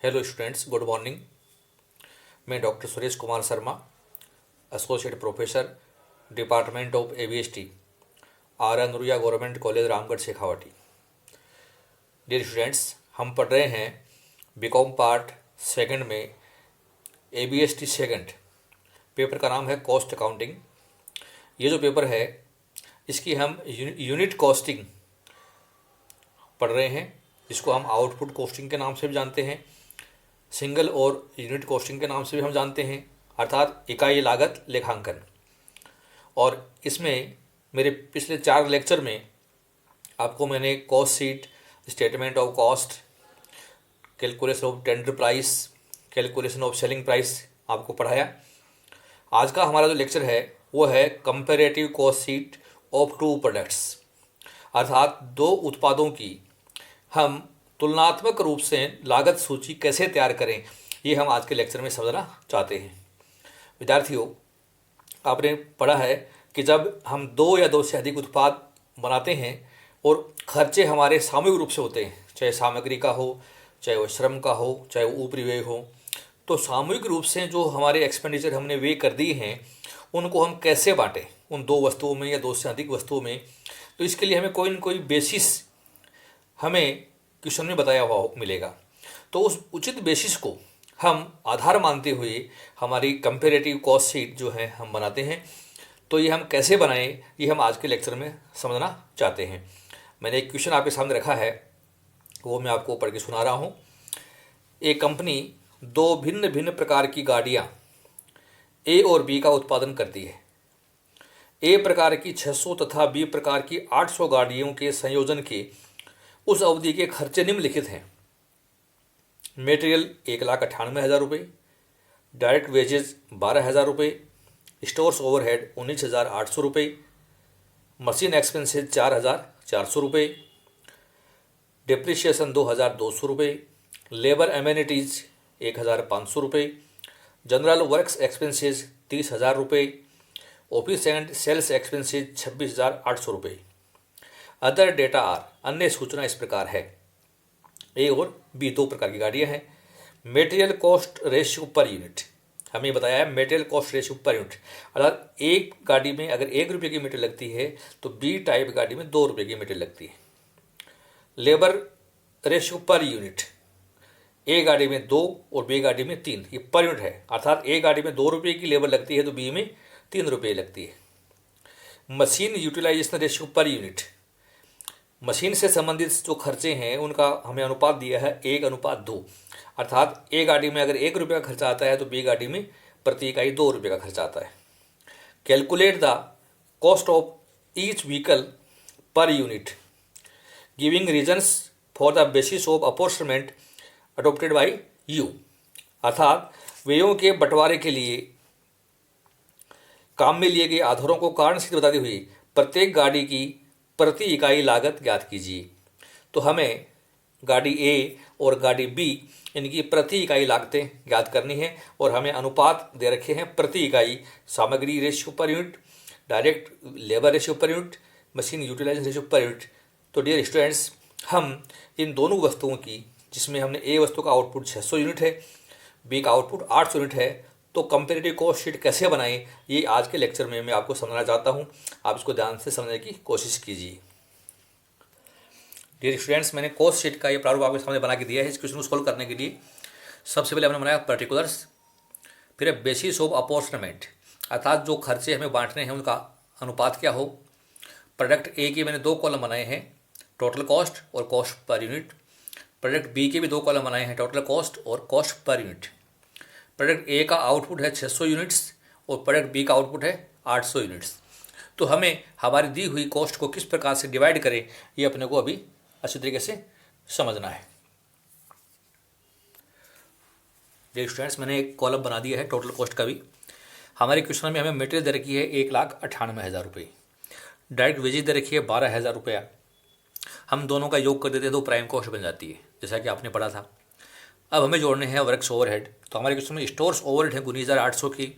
Hello students, good morning. मैं doctor Suresh Kumar Sharma, associate professor, department of ABST, R N Nuria government college, Ramgarh, Shekhawati. Dear students, हम पढ़ रहे हैं BCom part second में एबीएसटी second. Paper का नाम है कॉस्ट अकाउंटिंग। ये जो पेपर है इसकी हम यूनिट कॉस्टिंग पढ़ रहे हैं, जिसको हम आउटपुट कॉस्टिंग के नाम से भी जानते हैं, सिंगल और यूनिट कॉस्टिंग के नाम से भी हम जानते हैं, अर्थात इकाई लागत लेखांकन। और इसमें मेरे पिछले 4 लेक्चर में आपको मैंने cost sheet, statement of cost, calculation of tender price, calculation of selling price आपको पढ़ाया। आज का हमारा जो लेक्चर है वो है comparative cost sheet of 2 products, अर्थात 2 उत्पादों की हम तुलनात्मक रूप से लागत सूची कैसे तैयार करें, ये हम आज के लेक्चर में समझना चाहते हैं। विद्यार्थियों, आपने पढ़ा है कि जब हम 2 या 2 से अधिक उत्पाद बनाते हैं और खर्चे हमारे सामूहिक रूप से होते हैं, चाहे सामग्री का हो, चाहे वो श्रम का हो, चाहे वो ऊपरी व्यय हो, तो सामूहिक रूप से जो हमारे एक्सपेंडिचर हमने व्यय कर दिए हैं उनको हम कैसे बांटें उन 2 वस्तुओं में या 2 से अधिक वस्तुओं में। तो इसके लिए हमें कोई न कोई बेसिस हमें क्वेश्चन में बताया हुआ मिलेगा। तो उस उचित बेसिस को हम आधार मानते हुए हमारी कंपैरेटिव कॉस्ट शीट जो है हम बनाते हैं। तो ये हम कैसे बनाएं, ये हम आज के लेक्चर में समझना चाहते हैं। मैंने एक क्वेश्चन आपके सामने रखा है, वो मैं आपको पढ़ के सुना रहा हूँ। एक कंपनी 2 भिन्न भिन्न प्रकार की गाड़ियाँ ए और बी का उत्पादन करती है। ए प्रकार की 600 तथा बी प्रकार की 800 गाड़ियों के संयोजन के उस अवधि के खर्चे निम्नलिखित हैं। मेटेरियल 1,98,000 रुपये, डायरेक्ट वेजेस 12,000 रुपये, स्टोर्स ओवरहेड 19,800 रुपये, मशीन एक्सपेंसेस 4,400 रुपये, डिप्रिशिएशन 2,200 रुपये, लेबर एमेनिटीज़ 1,500 रुपये, जनरल वर्क्स एक्सपेंसेस 30,000 रुपये, ऑफिस एंड सेल्स एक्सपेंसेस 26,800 रुपये। अदर डेटा आर, अन्य सूचना इस प्रकार है। ए और बी 2 प्रकार की गाड़ियां हैं। Material cost ratio per unit, हमें बताया है material cost ratio per unit, अर्थात एक गाड़ी में अगर 1 रुपये की मीटर लगती है तो बी टाइप गाड़ी में 2 रुपये की मीटर लगती है। लेबर रेशियो पर यूनिट, ए गाड़ी में 2 और बी गाड़ी में 3, ये पर यूनिट है, अर्थात ए गाड़ी में 2 रुपये की लेबर लगती है तो बी में 3 रुपये लगती है। Machine utilization ratio per unit, machine से संबंधित जो खर्चे हैं उनका हमें अनुपात दिया है 1:2, अर्थात ए गाड़ी में अगर 1 रुपये का खर्चा आता है तो बी गाड़ी में प्रति इकाई 2 रुपये का खर्चा आता है। Calculate the cost of each vehicle per unit, giving reasons for the basis of apportionment adopted by you, अर्थात व्ययों के बंटवारे के लिए काम में लिए गए आधारों को कारण सिद्ध बताते हुए प्रत्येक गाड़ी की प्रति इकाई लागत ज्ञात कीजिए। तो हमें गाड़ी ए और गाड़ी बी इनकी प्रति इकाई लागतें ज्ञात करनी है और हमें अनुपात दे रखे हैं प्रति इकाई, सामग्री ratio per unit, direct labour ratio per unit, machine utilization ratio per unit. तो डियर स्टूडेंट्स, हम इन दोनों वस्तुओं की, जिसमें हमने ए वस्तु का आउटपुट 600 यूनिट है, बी का आउटपुट 800 यूनिट है, तो कंपैरेटिव कॉस्ट शीट कैसे बनाएं ये आज के लेक्चर में मैं आपको समझाना चाहता हूं। आप इसको ध्यान से समझने की कोशिश कीजिए। डियर स्टूडेंट्स, मैंने कॉस्ट शीट का ये प्रारूप आपके सामने बना के दिया है। इस क्वेश्चन को सॉल्व करने के लिए सबसे पहले हमने बनाया पर्टिकुलर्स, फिर बेसिस ऑफ अपॉर्चमेंट, अर्थात जो खर्चे हमें बांटने हैं उनका अनुपात क्या हो। प्रोडक्ट ए के मैंने 2 कॉलम बनाए हैं, टोटल कॉस्ट और cost per unit. Product B के भी 2 कॉलम बनाए हैं, टोटल कॉस्ट और cost per unit. Product A का आउटपुट है 600 यूनिट्स और प्रोडक्ट बी का आउटपुट है 800 यूनिट्स। तो हमें हमारी दी हुई कॉस्ट को किस प्रकार से डिवाइड करें ये अपने को अभी अच्छी तरीके से समझना है। देखिए स्टूडेंट्स, मैंने एक कॉलम बना दिया है टोटल कॉस्ट का भी। हमारे क्वेश्चन में हमें मटेरियल दे रखी है 1,98,000 रुपये, डायरेक्ट वेजेज दे रखी है 12,000 रुपया। हम दोनों का योग कर देते हैं तो प्राइम कॉस्ट बन जाती है, जैसा कि आपने पढ़ा था। अब हमें जोड़ने हैं वर्क्स ओवरहेड। तो हमारे क्वेश्चन में स्टोर्स ओवरहेड है 19,800 की,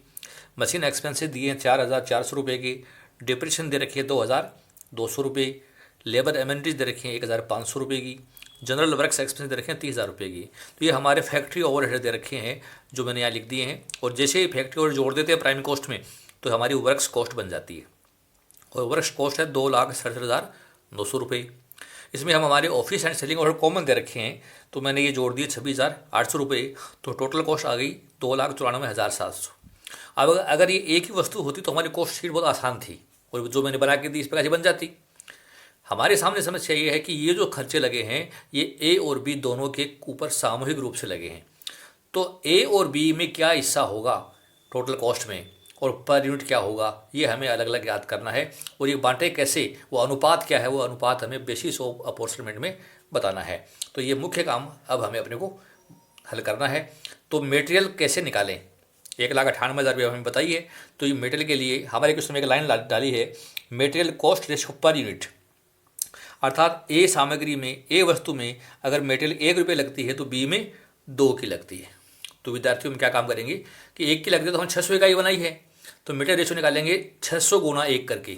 मशीन एक्सपेंसेस दिए हैं 4,400 रुपये की, डिप्रेशन दे रखी है 2,200 रुपये, लेबर एमेनिटीज़ दे रखी हैं 1,500 रुपये की, जनरल वर्क्स एक्सपेंस दे रखे हैं 30,000 रुपये की। तो ये हमारे फैक्ट्री ओवरहेड दे रखे हैं जो मैंने यहाँ लिख दिए हैं, और जैसे ही फैक्ट्री ओवर जोड़ देते हैं प्राइम कॉस्ट में तो हमारी वर्क्स कॉस्ट बन जाती है, और वर्क्स कॉस्ट है 2,67,900 रुपये। इसमें हम हमारे office and selling overhead common दे रखे हैं, तो मैंने ये जोड़ दिए 26,800 रुपये, तो टोटल कॉस्ट आ गई 2,94,700। अब अगर ये एक ही वस्तु होती तो हमारी कॉस्ट शीट बहुत आसान थी, और जो मैंने बना के दी इस प्रकार से बन जाती। हमारे सामने समस्या ये है कि ये जो खर्चे लगे हैं ये ए और बी दोनों के ऊपर सामूहिक रूप से लगे हैं, तो ए और बी में क्या हिस्सा होगा टोटल कॉस्ट में और पर यूनिट क्या होगा, ये हमें अलग अलग याद करना है। और ये बांटे कैसे, वो अनुपात क्या है, वो अनुपात हमें बेसिस ऑफ अपॉर्चमेंट में बताना है। तो ये मुख्य काम अब हमें अपने को हल करना है। तो मटेरियल कैसे निकालें, 1,98,000 रुपये हमें बताइए। तो ये मटेरियल के लिए हमारे क्वेश्चन में एक लाइन डाली है, material cost ratio per unit, अर्थात ए सामग्री में, ए वस्तु में अगर मटेरियल 1 रुपये लगती है तो बी में 2 की लगती है। तो विद्यार्थियों हम क्या काम करेंगे कि 1 की लगती है तो हम 600 इकाई बनाई है, तो मटेरियल रेशो निकालेंगे 600 गुना 1 करके,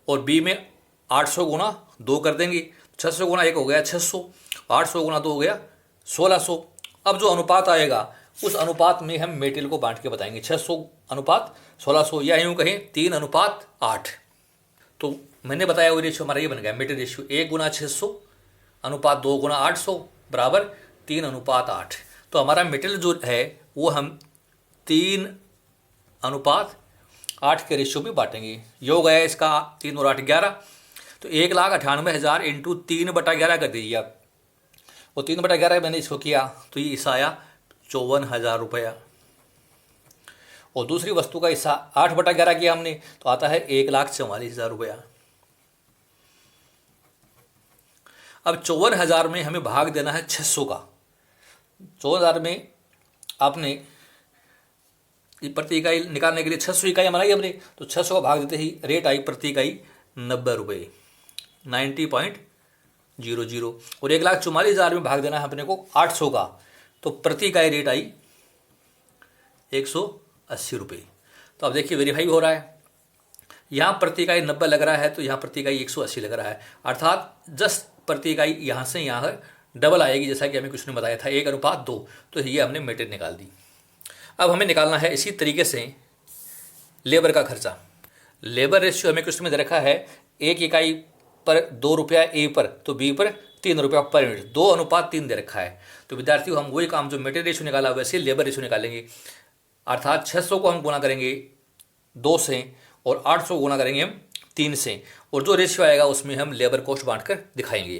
और बी में 800 गुना 2 कर देंगे। 600 गुना 1 हो गया 600, 800 गुना 2 हो गया 1600। अब जो अनुपात आएगा उस अनुपात में हम मटेरियल को बांट के बताएंगे, 600 अनुपात 1600, या यूँ कहें 3:8। तो मैंने बताया वो रेशियो हमारा ये बन गया, मटेरियल रेशियो 1 गुना 600 अनुपात 2 गुना 800 बराबर 3:8। तो हमारा मटेरियल जो है वो हम 3:8 के रेशियो में बांटेंगे। योग है इसका 3 और 8 11, तो 1,98,000 इंटू 3/11 कर दीजिए आप। वो 3/11 मैंने इसको किया तो ये हिस्सा आया 54,000 रुपया, और दूसरी वस्तु का हिस्सा 8/11 किया हमने तो आता है 1,44,000 रुपया। अब 54,000 में हमें भाग देना है 600 का। 54,000 में आपने प्रति इकाई निकालने के लिए 600 इकाई बनाई हमने, तो 600 का भाग देते ही रेट आई प्रति इकाई 90 रुपये, 90.00। और 1,44,000 में भाग देना है अपने को 800 का, तो प्रति इकाई रेट आई 180 रुपये। तो अब देखिए वेरीफाई हो रहा है, यहाँ प्रति इकाई 90 लग रहा है तो यहाँ प्रति इकाई 180 लग रहा है, अर्थात जस्ट प्रति इकाई यहाँ से यहाँ डबल आएगी, जैसा कि हमें कुछ ने बताया था 1:2। तो ये हमने मटेरियल निकाल दी। अब हमें निकालना है इसी तरीके से लेबर का खर्चा। लेबर रेशियो हमें क्वेश्चन में दे रखा है 1 इकाई पर 2 रुपया ए पर, तो बी पर 3 रुपया पर यूनिट, 2:3 दे रखा है। तो विद्यार्थियों हम वही काम जो मटेरियल रेशियो निकाला वैसे लेबर रेशियो निकालेंगे, अर्थात 600 को हम गुना करेंगे 2 से और 800 गुना करेंगे हम 3 से, और जो रेशियो आएगा उसमें हम लेबर कॉस्ट बांट कर दिखाएंगे।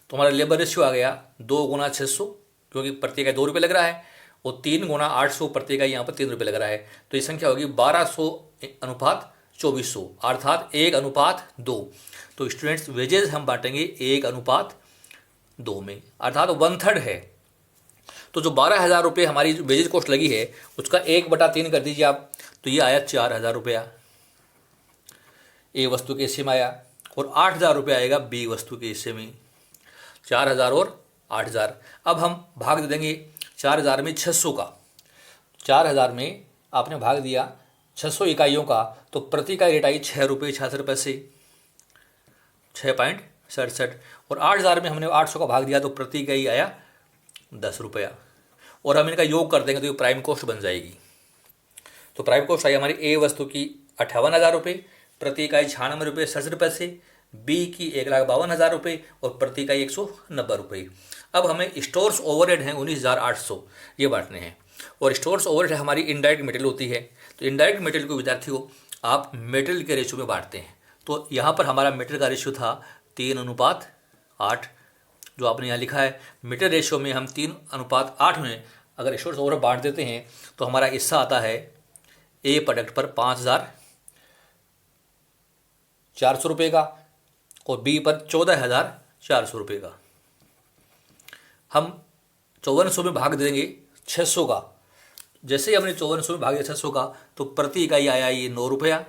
तो हमारा लेबर रेशियो आ गया 2 गुना 600, क्योंकि प्रति इकाई 2 रुपये लग रहा है, और 3 गुना 800 प्रति इकाई यहाँ पर 3 रुपये लग रहा है, तो ये संख्या होगी 1200 अनुपात 2400, अर्थात 1:2। तो स्टूडेंट्स वेजेस हम बांटेंगे 1:2 में, अर्थात 1/3 है। तो जो 12,000 रुपये हमारी जो वेजेज कॉस्ट लगी है उसका 1/3 कर दीजिए आप, तो ये आया 4,000 रुपया ए वस्तु के हिस्से में आया, और 8,000 रुपये आएगा बी वस्तु के हिस्से में, 4,000 और 8,000। अब हम भाग दे देंगे 4,000 में 600 का, 4,000 में आपने भाग दिया 600 इकाइयों का, तो प्रति इकाई रेट आई 6 रुपये 66 पैसे, 6.67। और 8,000 में हमने 800 का भाग दिया तो प्रति इकाई आया 10 रुपया, और हम इनका योग कर देंगे तो ये प्राइम कॉस्ट बन जाएगी। तो प्राइम कॉस्ट आई हमारी ए वस्तु की 58,000 रुपये, प्रति इकाई 96 रुपये 67 पैसे, बी की 1,52,000 रुपये और प्रति इकाई 190 रुपये। अब हमें स्टोर्स ओवरहेड हैं 19,800 ये बांटने हैं, और स्टोर्स ओवरहेड हमारी इनडायरेक्ट मटेरियल होती है। तो इनडायरेक्ट मटेरियल को विद्यार्थियों आप मटेरियल के रेशियो में बांटते हैं। तो यहाँ पर हमारा मटेरियल का रेशियो था 3:8, जो आपने यहाँ लिखा है। मटेरियल रेशियो में हम 3:8 में अगर स्टोर्स ओवरहेड बांट देते हैं तो हमारा हिस्सा आता है ए प्रोडक्ट पर 5,400 रुपये का और बी पर 14,400 रुपये का। हम 5400 में भाग देंगे 600 का, जैसे ही हमने 5400 में भाग दिया 600 का तो प्रति इकाई आया ये 9 रुपया,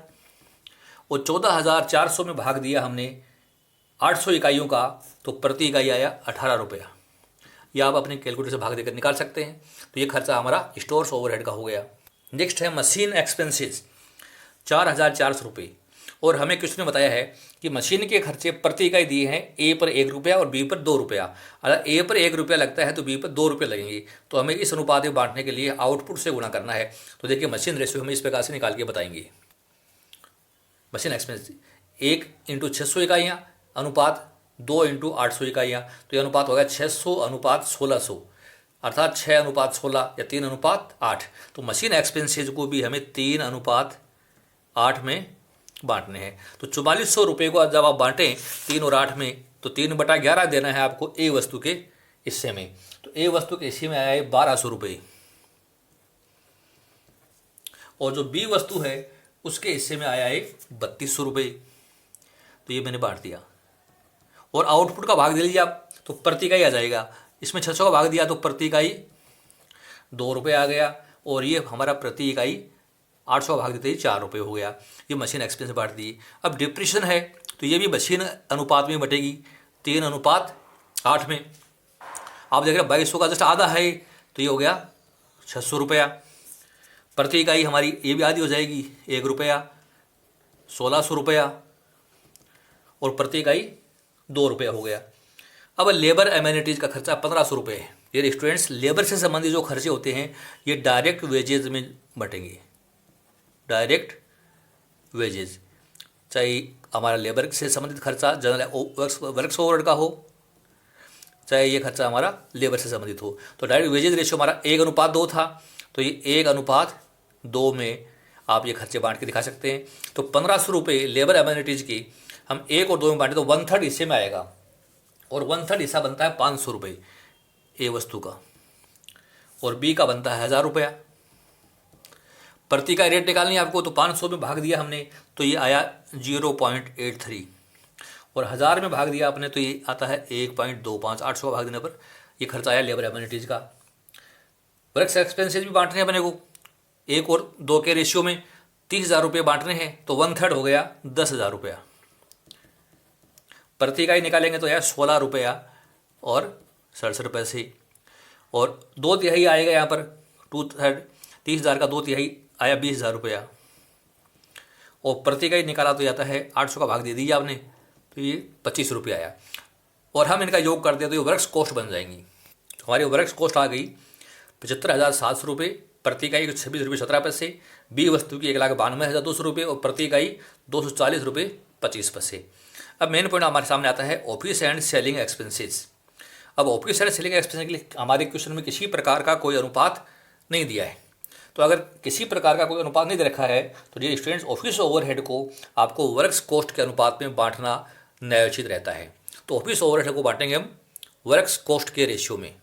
और 14,400 में भाग दिया हमने 800 इकाइयों का तो प्रति इकाई आया 18 रुपया। यह आप अपने कैलकुलेटर से भाग देकर निकाल सकते हैं। तो ये खर्चा हमारा स्टोर्स ओवरहेड का हो गया। नेक्स्ट है मशीन एक्सपेंसेस 4,400 रुपये, और हमें क्वेश्चन में बताया है कि मशीन के खर्चे प्रति इकाई दिए हैं, ए पर 1 रुपया और बी पर 2 रुपया। अगर ए पर 1 रुपया लगता है तो बी पर 2 रुपये लगेंगे। तो हमें इस अनुपात में बांटने के लिए आउटपुट से गुणा करना है। तो देखिए मशीन रेशियो हमें इस प्रकार से निकाल के बताएंगे। मशीन एक्सपेंस 1 × 600 इकाइयाँ अनुपात 2 × 800 इकाइयाँ, तो ये अनुपात होगा 600 अनुपात 1600, अर्थात 6:16 या 3:8। तो मशीन एक्सपेंसेज को भी हमें 3:8 में बांटने हैं। तो 4400 रुपये को जब आप बांटें 3 और 8 में, तो 3/11 देना है आपको ए वस्तु के हिस्से में। तो ए वस्तु के हिस्से में आया है 1200 रुपये, और जो बी वस्तु है उसके हिस्से में आया है 3200 रुपये। तो ये मैंने बांट दिया। और आउटपुट का भाग दे लीजिए आप, तो प्रति इकाई आ जाएगा। इसमें 600 का भाग दिया तो प्रति इकाई 2 रुपये आ गया, और ये हमारा प्रति इकाई 800 का भाग देते ही 4 रुपये हो गया। ये मशीन एक्सपेंस बांट दी। अब डिप्रेशन है तो ये भी मशीन अनुपात में बटेगी 3:8 में। आप देख रहे हैं 2200 का जस्ट आधा है, तो ये हो गया 600 रुपया। प्रति इकाई हमारी ये भी आधी हो जाएगी 1 रुपया, 1600 रुपया, और प्रति इकाई 2 रुपया हो गया। अब लेबर एमेनिटीज़ का खर्चा 1500 रुपये है। ये स्टूडेंट्स लेबर से संबंधित जो खर्चे होते हैं ये डायरेक्ट वेजेज में बटेंगे। डायरेक्ट वेजेज, चाहे हमारा लेबर से संबंधित खर्चा जनरल वर्क्स ओवरहेड का हो, चाहे ये खर्चा हमारा लेबर से संबंधित हो। तो डायरेक्ट वेजेज रेशियो हमारा 1:2 था, तो ये 1:2 में आप ये खर्चे बांट के दिखा सकते हैं। तो 1500 रुपये लेबर एमेनिटीज़ की हम 1 और 2 में बांटे तो 1/3 हिस्से में आएगा, और 1/3 हिस्सा बनता है 500 रुपये ए वस्तु का, और बी का बनता है 1000 रुपया। प्रति का रेट निकालनी है आपको, तो 500 में भाग दिया हमने तो ये आया 0.83, और 1000 में भाग दिया आपने तो ये आता है 1.25। 800 का भाग देने पर ये खर्चा आया लेबर एमेनिटीज़ का। वर्क्स एक्सपेंसेस भी बांटने हैं अपने को 1 और 2 के रेशियो में। 30,000 रुपये बांटने हैं तो 1/3 हो गया 10,000 रुपया। प्रति इकाई निकालेंगे तो यार 16 रुपया और 67 पैसे, और 2/3 आएगा यहाँ पर 2/3। 30,000 का 2/3 आया 20,000 रुपया, और प्रति इकाई निकाला तो जाता है 800 का भाग दे दीजिए आपने, तो ये 25 रुपये आया। और हम इनका योग करते हैं तो ये वर्क्स कॉस्ट बन जाएंगी। तो हमारी वर्क्स कॉस्ट आ गई 75,700 रुपये, प्रति इकाई 26 रुपये 17 पैसे। बी वस्तु की 1,92,200 रुपये, और प्रति इकाई 240 रुपये 25 पैसे। अब मेन पॉइंट हमारे सामने आता है ऑफिस एंड सेलिंग एक्सपेंसेस। अब ऑफिस एंड सेलिंग एक्सपेंसेस के लिए हमारे क्वेश्चन में किसी प्रकार का कोई अनुपात नहीं दिया है। तो अगर किसी प्रकार का कोई अनुपात नहीं दे रखा है तो ये स्टूडेंट्स ऑफिस ओवरहेड को आपको वर्क्स कॉस्ट के अनुपात में बांटना न्यायोचित रहता है। तो ऑफिस ओवरहेड को बांटेंगे हम वर्क्स कॉस्ट के रेशियो में।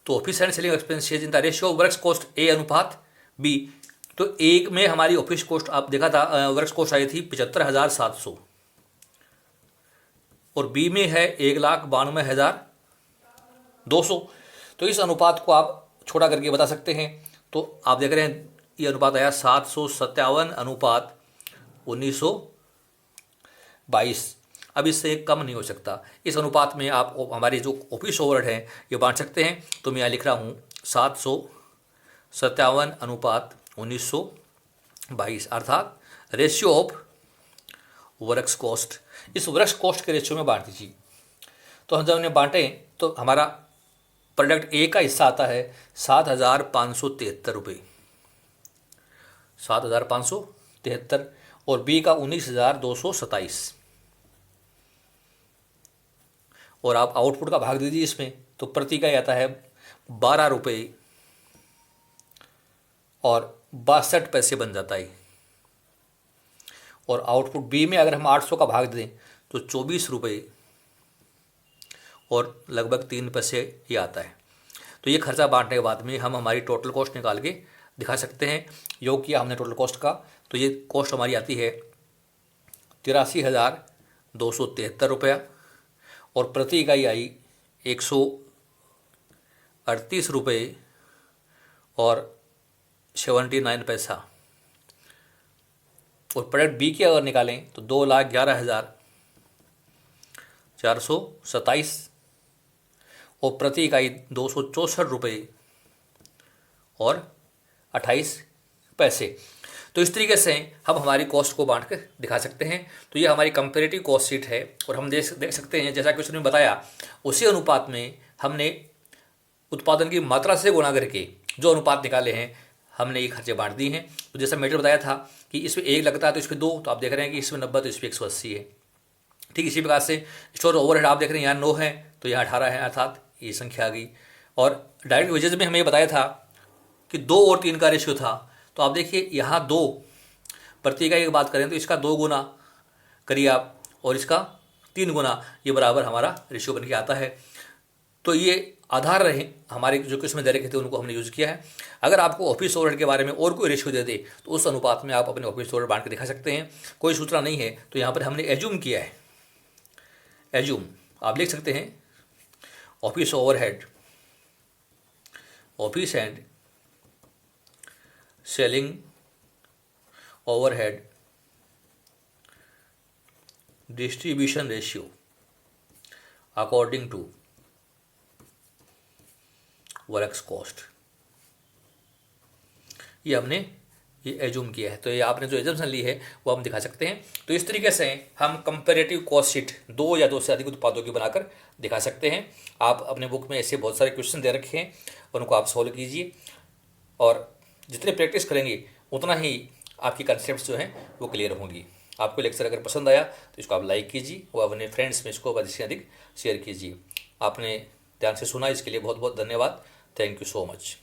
तो office and selling expenses in the ratio works cost A अनुपात बी। तो एक में हमारी ऑफिस कॉस्ट आप देखा था वर्क्स कॉस्ट आई थी 75,700, और बी में है 1,92,200। तो इस अनुपात को आप छोटा करके बता सकते हैं। तो आप देख रहे हैं ये अनुपात आया 757 अनुपात 1922। अब इससे कम नहीं हो सकता। इस अनुपात में आप हमारी जो ऑफिस ओवरहेड है ये बांट सकते हैं। तो मैं यहाँ लिख रहा हूँ 757 अनुपात 1922, अर्थात रेशियो ऑफ वर्क्स कॉस्ट। इस वर्क्स कॉस्ट के रेशियो में बांट दीजिए। तो हम जब हमने बांटे तो हमारा प्रोडक्ट ए का हिस्सा आता है 7,573 रुपये, 7,573, और बी का 19,227, और आप आउटपुट का भाग दीजिए इसमें तो प्रति का आता है 12 रुपये और 62 पैसे बन जाता है। और आउटपुट बी में अगर हम 800 का भाग दें तो 24 रुपये और लगभग 3 पैसे ये आता है। तो ये खर्चा बांटने के बाद में हम हमारी टोटल कॉस्ट निकाल के दिखा सकते हैं। योग किया हमने टोटल कॉस्ट का, तो ये कॉस्ट हमारी आती है 83,273 रुपया, और प्रति इकाई आई 138 रुपये और 79 पैसा। और प्रोडक्ट बी की अगर निकालें तो 2,11,427, और प्रति इकाई 264 रुपये और 28 पैसे। तो इस तरीके से हम हमारी कॉस्ट को बांट कर दिखा सकते हैं। तो ये हमारी कंपेरेटिव कॉस्ट शीट है और हम देख सकते हैं जैसा कि उसने बताया उसी अनुपात में हमने उत्पादन की मात्रा से गुणा करके जो अनुपात निकाले हैं हमने ये खर्चे बांट दिए हैं। तो जैसा मेटर बताया था कि इसमें 1 लगता है तो इसमें 2, तो आप देख रहे हैं कि इसमें 90 तो इसमें 180 है। ठीक इसी प्रकार से स्टोर ओवरहेड आप देख रहे हैं यहाँ 9 है तो यहाँ 18 है, अर्थात ये संख्या आ गई। और डायरेक्ट वेजेस में हमें ये बताया था कि 2 और 3 का रेशियो था, तो आप देखिए यहाँ 2 प्रति इकाई की बात करें तो इसका 2 गुना करिए आप और इसका 3 गुना, ये बराबर हमारा रेशियो बन के आता है। तो ये आधार रहे हमारे जो कि उसमें दे रखे थे उनको हमने यूज़ किया है। अगर आपको ऑफिस ओवरहेड के बारे में और कोई रेशियो दे दे तो उस अनुपात में आप अपने ऑफिस ओवरहेड बांट के दिखा सकते हैं। कोई सूचना नहीं है तो यहाँ पर हमने एज्यूम किया है। एज्यूम आप लिख सकते हैं office overhead, office and selling overhead distribution ratio according to works cost, ये हमने ये एज्यूम किया है। तो ये आपने जो एजम्पशन ली है वो हम दिखा सकते हैं। तो इस तरीके से हम कंपैरेटिव कॉस्ट शीट 2 या 2 से अधिक उत्पादों की बनाकर दिखा सकते हैं। आप अपने बुक में ऐसे बहुत सारे क्वेश्चन दे रखे हैं उनको आप सॉल्व कीजिए और जितने प्रैक्टिस करेंगे उतना ही आपकी कंसेप्ट जो हैं वो क्लियर होंगी। आपको लेक्चर अगर पसंद आया तो इसको आप लाइक कीजिए और अपने फ्रेंड्स में इसको अधिक से अधिक शेयर कीजिए। आपने ध्यान से सुना इसके लिए बहुत बहुत धन्यवाद। Thank you so much.